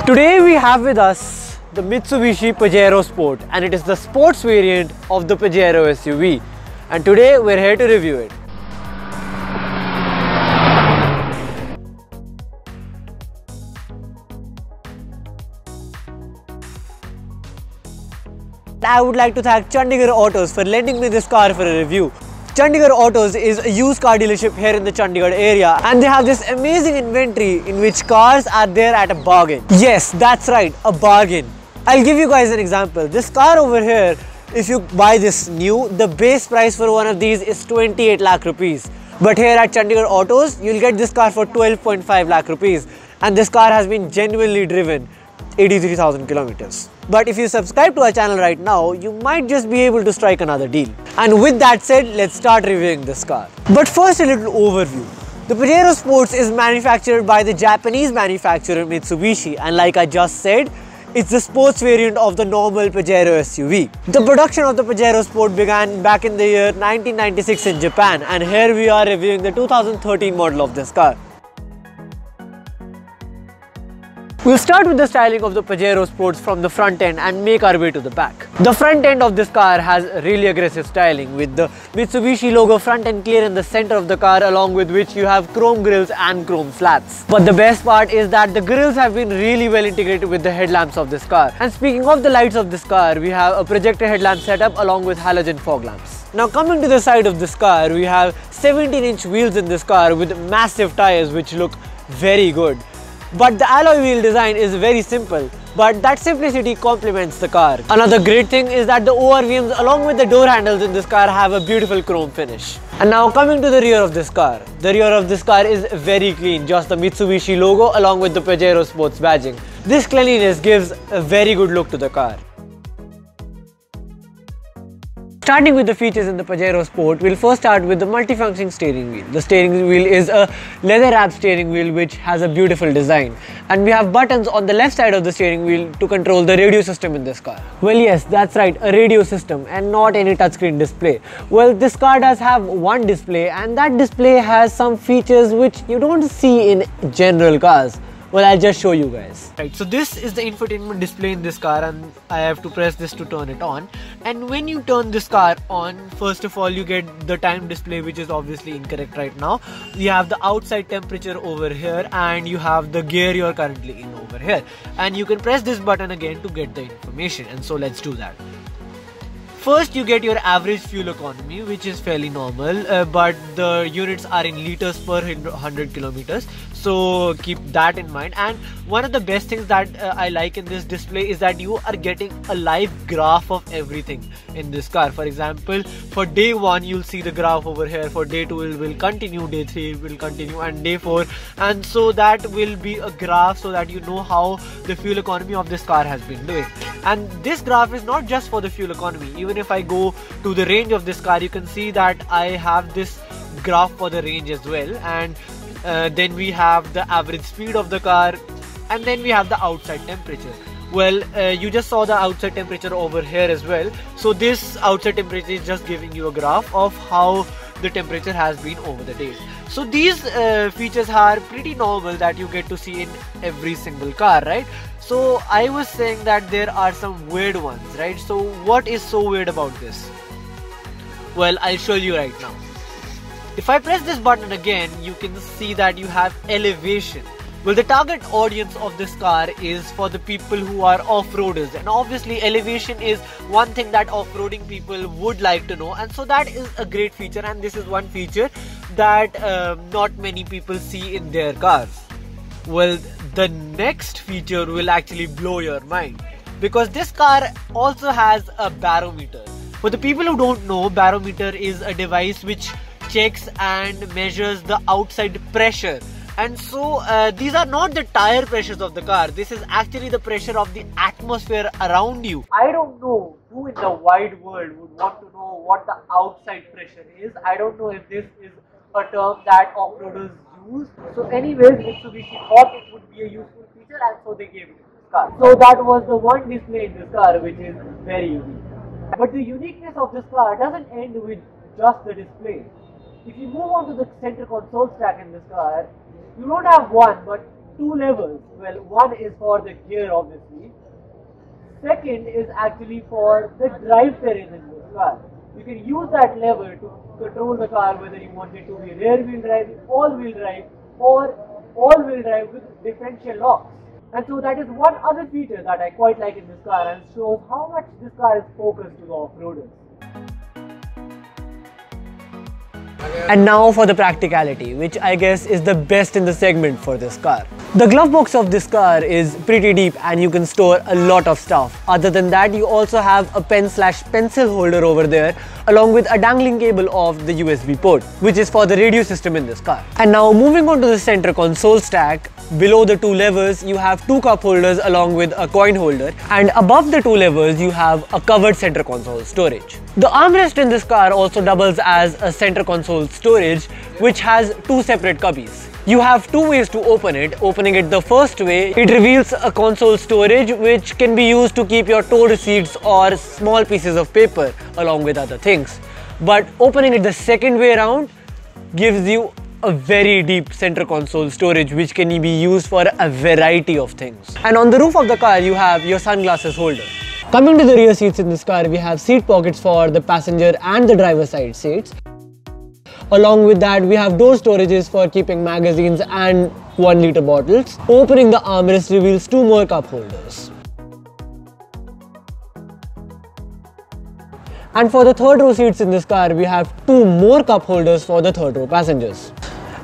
Today we have with us the Mitsubishi Pajero Sport, and it is the sports variant of the Pajero SUV, and today we're here to review it. I would like to thank Chandigarh Autoz for lending me this car for a review. Chandigarh Autoz is a used car dealership here in the Chandigarh area, and they have this amazing inventory in which cars are there at a bargain. Yes, that's right, a bargain. I'll give you guys an example. This car over here, if you buy this new, the base price for one of these is 28 lakh rupees. But here at Chandigarh Autoz, you'll get this car for 12.5 lakh rupees, and this car has been genuinely driven 83,000 kilometers. But if you subscribe to our channel right now, you might just be able to strike another deal. And with that said, let's start reviewing this car. But first, a little overview. The Pajero Sports is manufactured by the Japanese manufacturer Mitsubishi, and like I just said, it's the sports variant of the normal Pajero SUV. The production of the Pajero Sport began back in the year 1996 in Japan, and here we are reviewing the 2013 model of this car. We'll start with the styling of the Pajero Sports from the front end and make our way to the back. The front end of this car has really aggressive styling with the Mitsubishi logo front and clear in the center of the car, along with which you have chrome grills and chrome slats. But the best part is that the grills have been really well integrated with the headlamps of this car. And speaking of the lights of this car, we have a projector headlamp setup along with halogen fog lamps. Now coming to the side of this car, we have 17-inch wheels in this car with massive tires which look very good. But the alloy wheel design is very simple, but that simplicity complements the car. Another great thing is that the ORVMs along with the door handles in this car have a beautiful chrome finish. And now coming to the rear of this car. The rear of this car is very clean, just the Mitsubishi logo along with the Pajero Sports badging. This cleanliness gives a very good look to the car. Starting with the features in the Pajero Sport, we'll first start with the multifunctioning steering wheel. The steering wheel is a leather wrapped steering wheel which has a beautiful design. And we have buttons on the left side of the steering wheel to control the radio system in this car. Well, yes, that's right, a radio system and not any touchscreen display. Well, this car does have one display, and that display has some features which you don't see in general cars. Well, I'll just show you guys. Right, so this is the infotainment display in this car, and I have to press this to turn it on. And when you turn this car on, first of all you get the time display, which is obviously incorrect right now. You have the outside temperature over here, and you have the gear you're currently in over here. And you can press this button again to get the information, and so let's do that. First, you get your average fuel economy, which is fairly normal, but the units are in liters per 100 kilometers, so keep that in mind. And one of the best things that I like in this display is that you are getting a live graph of everything in this car. For example, for day 1 you'll see the graph over here, for day 2 it will continue, day 3 it will continue, and day 4, and so that will be a graph so that you know how the fuel economy of this car has been doing. And this graph is not just for the fuel economy. Even if I go to the range of this car, you can see that I have this graph for the range as well. And then we have the average speed of the car, and then we have the outside temperature. Well, you just saw the outside temperature over here as well. So this outside temperature is just giving you a graph of how the temperature has been over the days. So these features are pretty normal that you get to see in every single car, right? So I was saying that there are some weird ones, right? So what is so weird about this? Well, I'll show you right now. If I press this button again, you can see that you have elevation. Well, the target audience of this car is for the people who are off-roaders, and obviously elevation is one thing that off-roading people would like to know, and so that is a great feature, and this is one feature that not many people see in their cars. Well, the next feature will actually blow your mind, because this car also has a barometer. For the people who don't know, barometer is a device which checks and measures the outside pressure. And so these are not the tire pressures of the car. This is actually the pressure of the atmosphere around you. I don't know who in the wide world would want to know what the outside pressure is. I don't know if this is a term that off-roaders use. So anyways, Mitsubishi thought it would be a useful feature, and so they gave it to this car. So that was the one display in this car which is very unique. But the uniqueness of this car doesn't end with just the display. If you move on to the center console stack in this car, you don't have one but two levers. Well, one is for the gear obviously. Second is actually for the drive terrain in this car. You can use that lever to control the car whether you want it to be rear wheel drive, all wheel drive or all wheel drive with differential locks. And so that is one other feature that I quite like in this car and shows how much this car is focused to the off-roaders. And now for the practicality, which I guess is the best in the segment for this car. The glove box of this car is pretty deep and you can store a lot of stuff. Other than that, you also have a pen/pencil holder over there along with a dangling cable of the USB port, which is for the radio system in this car. And now moving on to the center console stack, below the two levers you have two cup holders along with a coin holder, and above the two levers you have a covered center console storage. The armrest in this car also doubles as a center console storage, which has two separate cubbies. You have two ways to open it. Opening it the first way, it reveals a console storage which can be used to keep your tow receipts or small pieces of paper along with other things. But opening it the second way around gives you a very deep center console storage which can be used for a variety of things. And on the roof of the car you have your sunglasses holder. Coming to the rear seats in this car, we have seat pockets for the passenger and the driver side seats. Along with that, we have door storages for keeping magazines and 1-liter bottles. Opening the armrest reveals two more cup holders. And for the third row seats in this car, we have two more cup holders for the third row passengers.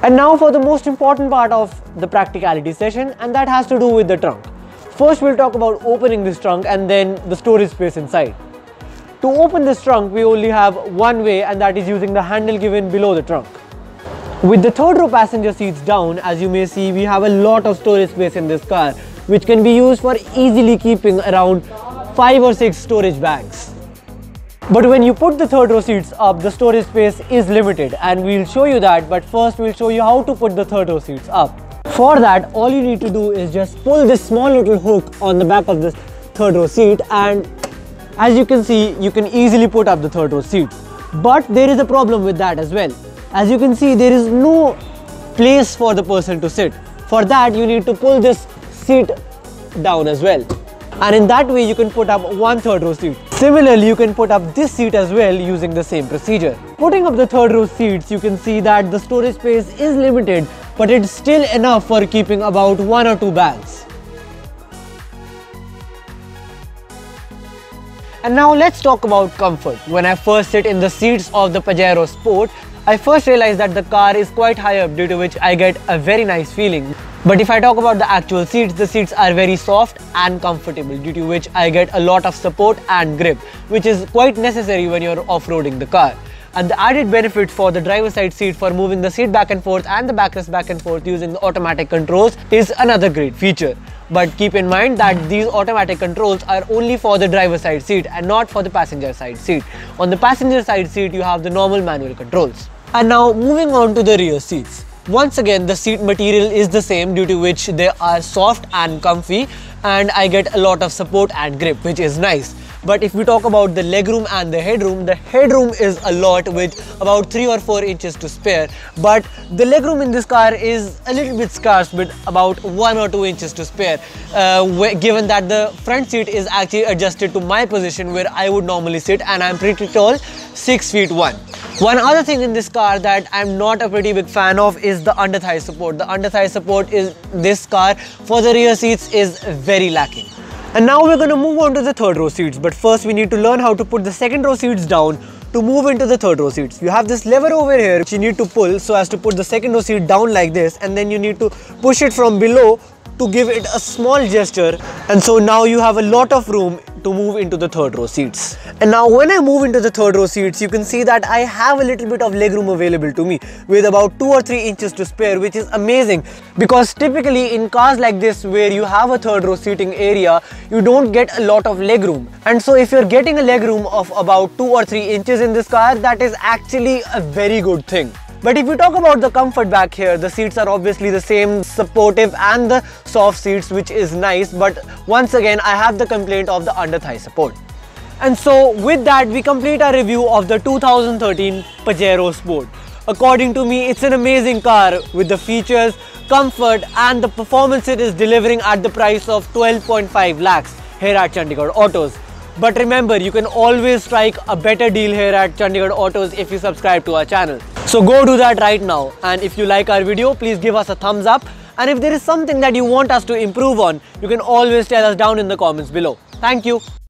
And now for the most important part of the practicality session, and that has to do with the trunk. First, we'll talk about opening this trunk and then the storage space inside. To open this trunk, we only have one way, and that is using the handle given below the trunk. With the third row passenger seats down, as you may see, we have a lot of storage space in this car, which can be used for easily keeping around 5 or 6 storage bags. But when you put the third row seats up, the storage space is limited, and we'll show you that, but first we'll show you how to put the third row seats up. For that, all you need to do is just pull this small little hook on the back of this third row seat, and as you can see, you can easily put up the third row seats. But there is a problem with that as well. As you can see, there is no place for the person to sit. For that, you need to pull this seat down as well. And in that way, you can put up one third row seat. Similarly, you can put up this seat as well using the same procedure. Putting up the third row seats, you can see that the storage space is limited, but it's still enough for keeping about 1 or 2 bags. And now let's talk about comfort. When I first sit in the seats of the Pajero Sport, I first realized that the car is quite high up, due to which I get a very nice feeling. But if I talk about the actual seats, the seats are very soft and comfortable, due to which I get a lot of support and grip, which is quite necessary when you're off-roading the car. And the added benefit for the driver side seat for moving the seat back and forth and the backrest back and forth using the automatic controls is another great feature. But keep in mind that these automatic controls are only for the driver side seat and not for the passenger side seat. On the passenger side seat, you have the normal manual controls. And now moving on to the rear seats. Once again, the seat material is the same, due to which they are soft and comfy, and I get a lot of support and grip, which is nice. But if we talk about the legroom and the headroom is a lot, with about 3 or 4 inches to spare. But the legroom in this car is a little bit scarce, with about 1 or 2 inches to spare, given that the front seat is actually adjusted to my position where I would normally sit, and I'm pretty tall, 6 feet 1. One other thing in this car that I'm not a pretty big fan of is the under thigh support. The under thigh support in this car for the rear seats is very lacking. And now we're going to move on to the third row seats, but first we need to learn how to put the second row seats down to move into the third row seats. You have this lever over here which you need to pull so as to put the second row seat down like this, and then you need to push it from below to give it a small gesture, and so now you have a lot of room to move into the third row seats. And now when I move into the third row seats, you can see that I have a little bit of legroom available to me with about 2 or 3 inches to spare, which is amazing, because typically in cars like this where you have a third row seating area, you don't get a lot of legroom. And so if you're getting a legroom of about 2 or 3 inches in this car, that is actually a very good thing. But if you talk about the comfort back here, the seats are obviously the same, supportive and the soft seats, which is nice. But once again, I have the complaint of the under thigh support. And so with that, we complete our review of the 2013 Pajero Sport. According to me, it's an amazing car with the features, comfort and the performance it is delivering at the price of 12.5 lakhs here at Chandigarh Autoz. But remember, you can always strike a better deal here at Chandigarh Autoz if you subscribe to our channel. So go do that right now, and if you like our video, please give us a thumbs up, and if there is something that you want us to improve on, you can always tell us down in the comments below. Thank you.